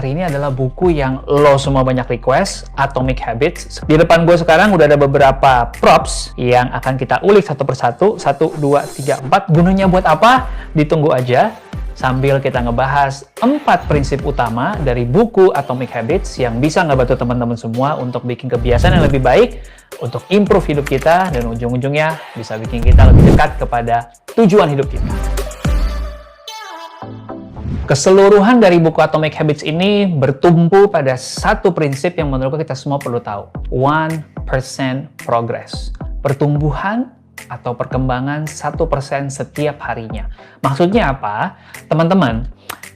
hari ini adalah buku yang lo semua banyak request, Atomic Habits. Di depan gue sekarang udah ada beberapa props yang akan kita ulik satu persatu. 1, 2, 3, 4. Gunanya buat apa? Ditunggu aja. Sambil kita ngebahas 4 prinsip utama dari buku Atomic Habits yang bisa ngebantu teman-teman semua untuk bikin kebiasaan yang lebih baik, untuk improve hidup kita, dan ujung-ujungnya bisa bikin kita lebih dekat kepada tujuan hidup kita. Keseluruhan dari buku Atomic Habits ini bertumpu pada satu prinsip yang menurutku kita semua perlu tahu. 1% progress. Pertumbuhan atau perkembangan 1% setiap harinya. Maksudnya apa? Teman-teman,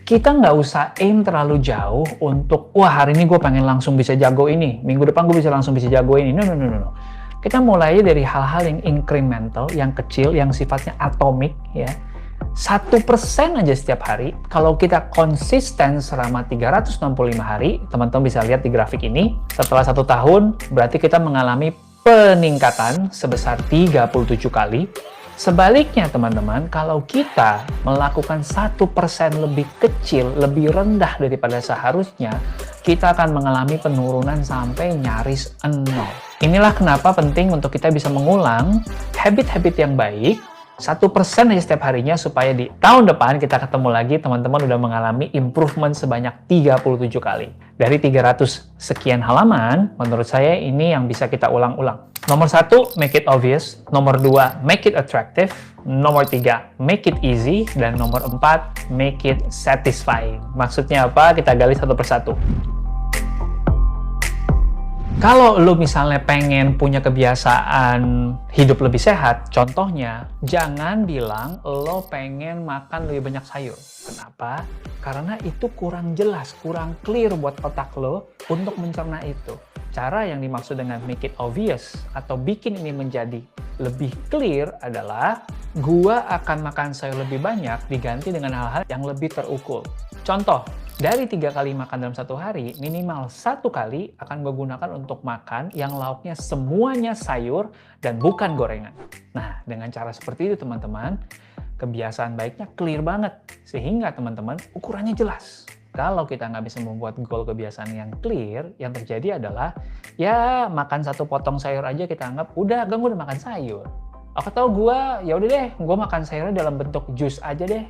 kita nggak usah aim terlalu jauh untuk, wah hari ini gue pengen langsung bisa jago ini, minggu depan gue bisa langsung bisa jago ini. No. Kita mulai dari hal-hal yang incremental, yang kecil, yang sifatnya atomik, ya. 1% aja setiap hari. Kalau kita konsisten selama 365 hari, teman-teman bisa lihat di grafik ini, setelah 1 tahun, berarti kita mengalami peningkatan sebesar 37 kali. Sebaliknya teman-teman, kalau kita melakukan 1% lebih kecil, lebih rendah daripada seharusnya, kita akan mengalami penurunan sampai nyaris 0. Inilah kenapa penting untuk kita bisa mengulang habit-habit yang baik, 1% aja setiap harinya, supaya di tahun depan kita ketemu lagi, teman-teman udah mengalami improvement sebanyak 37 kali. Dari 300 sekian halaman, menurut saya ini yang bisa kita ulang-ulang. Nomor 1, make it obvious. Nomor 2, make it attractive. Nomor 3, make it easy. Dan nomor 4, make it satisfying. Maksudnya apa? Kita gali satu persatu. Kalau lo misalnya pengen punya kebiasaan hidup lebih sehat, contohnya, jangan bilang lo pengen makan lebih banyak sayur. Kenapa? Karena itu kurang jelas, kurang clear buat otak lo untuk mencerna itu. Cara yang dimaksud dengan make it obvious atau bikin ini menjadi lebih clear adalah gua akan makan sayur lebih banyak diganti dengan hal-hal yang lebih terukur. Contoh, dari 3 kali makan dalam 1 hari, minimal 1 kali akan gue gunakan untuk makan yang lauknya semuanya sayur dan bukan gorengan. Nah, dengan cara seperti itu teman-teman, kebiasaan baiknya clear banget. Sehingga teman-teman, ukurannya jelas. Kalau kita nggak bisa membuat goal kebiasaan yang clear, yang terjadi adalah, ya makan 1 potong sayur aja kita anggap, udah, gue udah makan sayur. Atau gue, ya udah deh, gue makan sayurnya dalam bentuk jus aja deh.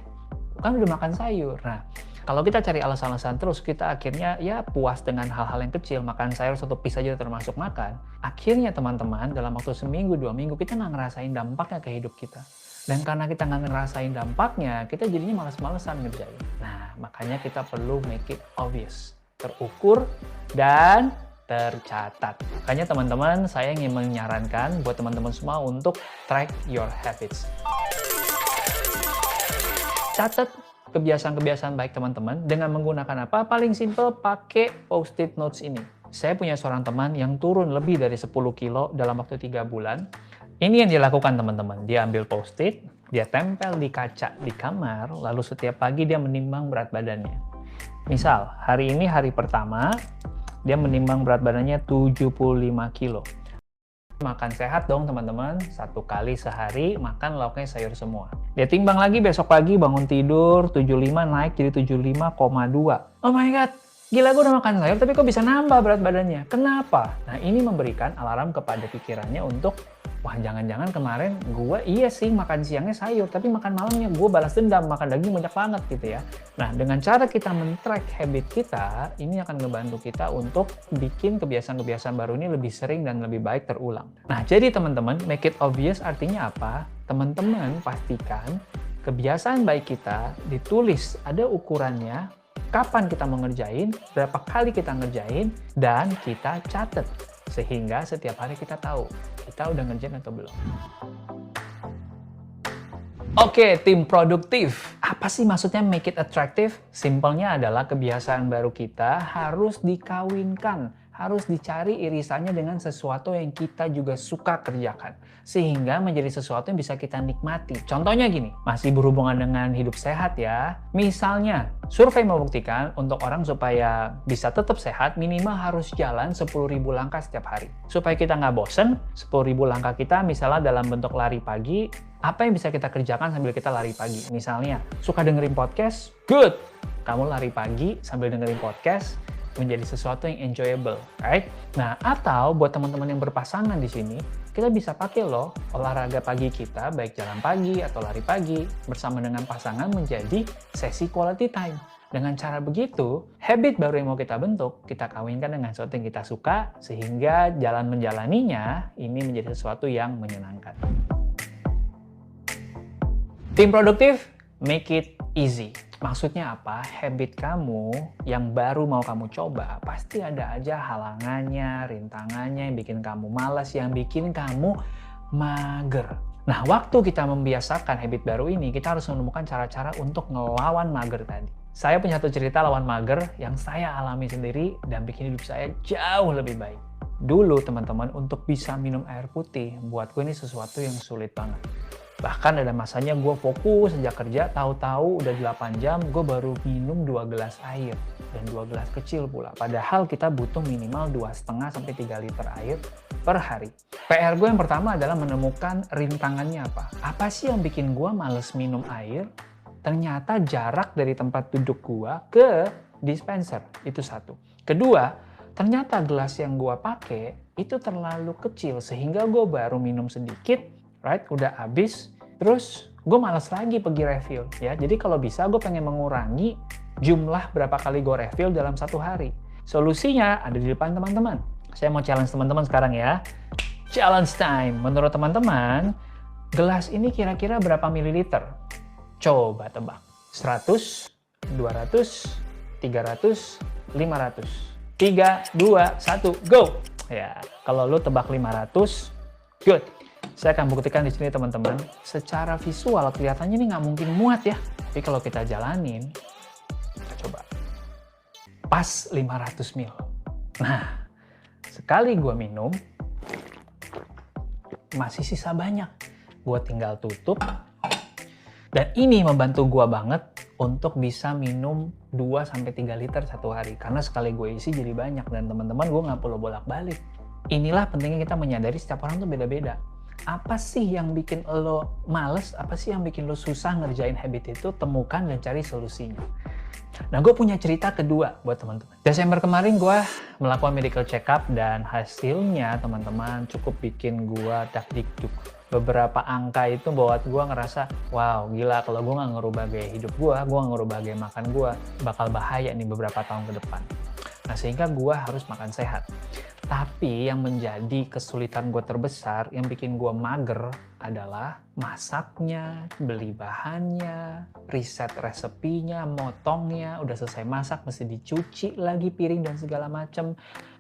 Kan udah makan sayur. Nah, kalau kita cari alasan-alasan terus, kita akhirnya ya puas dengan hal-hal yang kecil. Makan sayur 1 piece aja termasuk makan. Akhirnya teman-teman, dalam waktu seminggu, 2 minggu, kita nggak ngerasain dampaknya ke hidup kita. Dan karena kita nggak ngerasain dampaknya, kita jadinya malas-malesan ngerjain. Nah, makanya kita perlu make it obvious. Terukur dan tercatat. Makanya teman-teman, saya ingin menyarankan buat teman-teman semua untuk track your habits. Catat kebiasaan-kebiasaan baik teman-teman dengan menggunakan apa? Paling simple, pakai post-it notes ini. Saya punya seorang teman yang turun lebih dari 10 kilo dalam waktu 3 bulan. Ini yang dilakukan teman-teman. Dia ambil post-it, dia tempel di kaca di kamar, lalu setiap pagi dia menimbang berat badannya. Misal, hari ini hari pertama, dia menimbang berat badannya 75 kilo. Makan sehat dong teman-teman, 1 kali sehari makan lauknya sayur semua. Dia timbang lagi besok pagi bangun tidur, 75 naik jadi 75,2. Oh my god, gila gue udah makan sayur tapi kok bisa nambah berat badannya? Kenapa? Nah ini memberikan alarm kepada pikirannya untuk, wah jangan-jangan kemarin gue iya sih makan siangnya sayur, tapi makan malamnya gue balas dendam, makan daging banyak banget gitu ya. Nah dengan cara kita men-track habit kita, ini akan ngebantu kita untuk bikin kebiasaan-kebiasaan baru ini lebih sering dan lebih baik terulang. Nah jadi teman-teman, make it obvious artinya apa? Teman-teman pastikan kebiasaan baik kita ditulis, ada ukurannya, kapan kita mengerjain, berapa kali kita ngerjain, dan kita catat. Sehingga setiap hari kita tahu, kita udah ngerjain atau belum. Oke, tim produktif. Apa sih maksudnya make it attractive? Simpelnya adalah kebiasaan baru kita harus dikawinkan, harus dicari irisannya dengan sesuatu yang kita juga suka kerjakan. Sehingga menjadi sesuatu yang bisa kita nikmati. Contohnya gini, masih berhubungan dengan hidup sehat ya. Misalnya, survei membuktikan untuk orang supaya bisa tetap sehat, minimal harus jalan 10.000 langkah setiap hari. Supaya kita nggak bosen, 10.000 langkah kita misalnya dalam bentuk lari pagi, apa yang bisa kita kerjakan sambil kita lari pagi? Misalnya, suka dengerin podcast? Good! kamu lari pagi sambil dengerin podcast menjadi sesuatu yang enjoyable, right? Nah, atau buat teman-teman yang berpasangan di sini, kita bisa pakai loh olahraga pagi kita, baik jalan pagi atau lari pagi, bersama dengan pasangan menjadi sesi quality time. Dengan cara begitu, habit baru yang mau kita bentuk, kita kawinkan dengan sesuatu yang kita suka, sehingga jalan menjalaninya ini menjadi sesuatu yang menyenangkan. Tim produktif, make it easy. Maksudnya apa? Habit kamu yang baru mau kamu coba, pasti ada aja halangannya, rintangannya yang bikin kamu malas, yang bikin kamu mager. Nah, waktu kita membiasakan habit baru ini, kita harus menemukan cara-cara untuk ngelawan mager tadi. Saya punya satu cerita lawan mager yang saya alami sendiri dan bikin hidup saya jauh lebih baik. Dulu teman-teman, untuk bisa minum air putih, buat gue ini sesuatu yang sulit banget. Bahkan ada masanya gue fokus sejak kerja, tahu-tahu udah 8 jam, gue baru minum 2 gelas air. Dan 2 gelas kecil pula. Padahal kita butuh minimal 2,5-3 liter air per hari. PR gue yang pertama adalah menemukan rintangannya apa. Apa sih yang bikin gue males minum air? Ternyata jarak dari tempat duduk gue ke dispenser. Itu satu. Kedua, ternyata gelas yang gue pakai itu terlalu kecil. Sehingga gue baru minum sedikit, right, udah habis, terus gue malas lagi pergi refill, ya. Jadi kalau bisa gue pengen mengurangi jumlah berapa kali gue refill dalam satu hari. Solusinya ada di depan teman-teman. Saya mau challenge teman-teman sekarang ya. Challenge time. Menurut teman-teman, gelas ini kira-kira berapa mililiter? Coba tebak. 100, 200, 300, 500. 3, 2, 1, go! Ya, kalau lu tebak 500, good. Saya akan buktikan di sini teman-teman. Secara visual kelihatannya ini nggak mungkin muat ya. Tapi kalau kita jalanin, kita coba. Pas 500 ml. Nah, sekali gue minum, masih sisa banyak. Gue tinggal tutup. Dan ini membantu gue banget untuk bisa minum 2-3 liter satu hari. Karena sekali gue isi jadi banyak. Dan teman-teman, gue nggak perlu bolak-balik. Inilah pentingnya kita menyadari setiap orang tuh beda-beda. Apa sih yang bikin lo males? Apa sih yang bikin lo susah ngerjain habit itu? Temukan dan cari solusinya. Nah, gue punya cerita kedua buat teman-teman. Desember kemarin gue melakukan medical check-up dan hasilnya teman-teman cukup bikin gue dakdikduk. Beberapa angka itu buat gue ngerasa, wow gila kalau gue nggak ngerubah gaya hidup gue nggak ngerubah gaya makan gue, bakal bahaya nih beberapa tahun ke depan. Nah, sehingga gue harus makan sehat. Tapi yang menjadi kesulitan gue terbesar, yang bikin gue mager adalah masaknya, beli bahannya, riset resepinya, motongnya, udah selesai masak mesti dicuci lagi piring dan segala macam.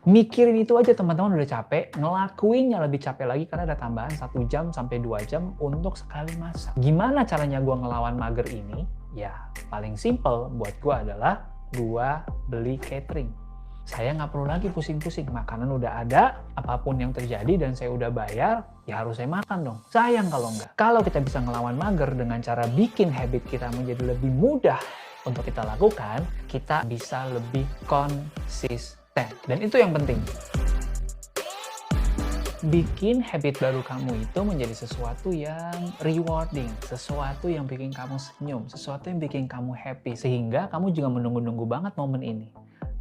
Mikirin itu aja teman-teman udah capek, ngelakuinnya lebih capek lagi karena ada tambahan 1 jam sampai 2 jam untuk sekali masak. Gimana caranya gue ngelawan mager ini? Ya paling simple buat gue adalah gue beli catering. Saya nggak perlu lagi pusing-pusing, makanan udah ada, apapun yang terjadi dan saya udah bayar, ya harus saya makan dong. Sayang kalau nggak. Kalau kita bisa ngelawan mager dengan cara bikin habit kita menjadi lebih mudah untuk kita lakukan, kita bisa lebih konsisten. Dan itu yang penting. Bikin habit baru kamu itu menjadi sesuatu yang rewarding, sesuatu yang bikin kamu senyum, sesuatu yang bikin kamu happy, sehingga kamu juga menunggu-nunggu banget momen ini.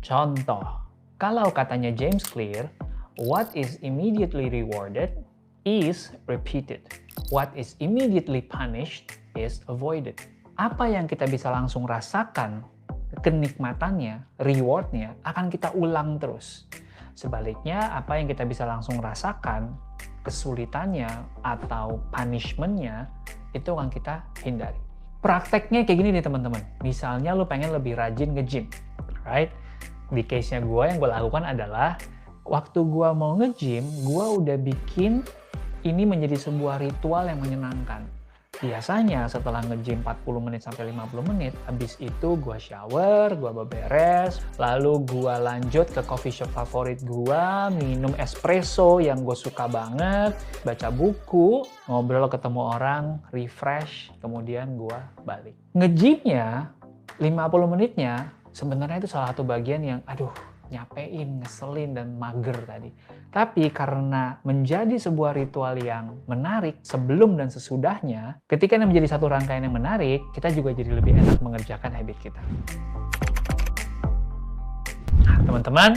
Contoh, kalau katanya James Clear, what is immediately rewarded is repeated. What is immediately punished is avoided. Apa yang kita bisa langsung rasakan, kenikmatannya, rewardnya, akan kita ulang terus. Sebaliknya, apa yang kita bisa langsung rasakan, kesulitannya atau punishment-nya, itu akan kita hindari. Prakteknya kayak gini nih teman-teman. Misalnya lu pengen lebih rajin nge-gym, right? Di case-nya gue yang gue lakukan adalah waktu gue mau nge-gym, gue udah bikin ini menjadi sebuah ritual yang menyenangkan. Biasanya setelah nge-gym 40 menit sampai 50 menit, habis itu gue shower, gue beberes, lalu gue lanjut ke coffee shop favorit gue, minum espresso yang gue suka banget, baca buku, ngobrol ketemu orang, refresh, kemudian gue balik. Nge-gymnya 50 menitnya sebenarnya itu salah satu bagian yang, aduh, nyapein, ngeselin, dan mager tadi. Tapi karena menjadi sebuah ritual yang menarik sebelum dan sesudahnya, ketika ini menjadi satu rangkaian yang menarik, kita juga jadi lebih enak mengerjakan habit kita. Nah, teman-teman,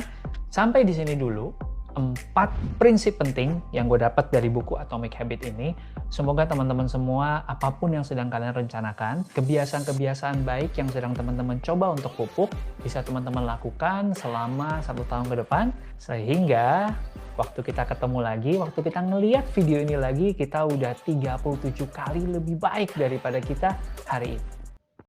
sampai di sini dulu 4 prinsip penting yang gue dapat dari buku Atomic Habit ini. Semoga teman-teman semua, apapun yang sedang kalian rencanakan, kebiasaan-kebiasaan baik yang sedang teman-teman coba untuk pupuk, bisa teman-teman lakukan selama 1 tahun ke depan, sehingga waktu kita ketemu lagi, waktu kita ngeliat video ini lagi, kita udah 37 kali lebih baik daripada kita hari ini.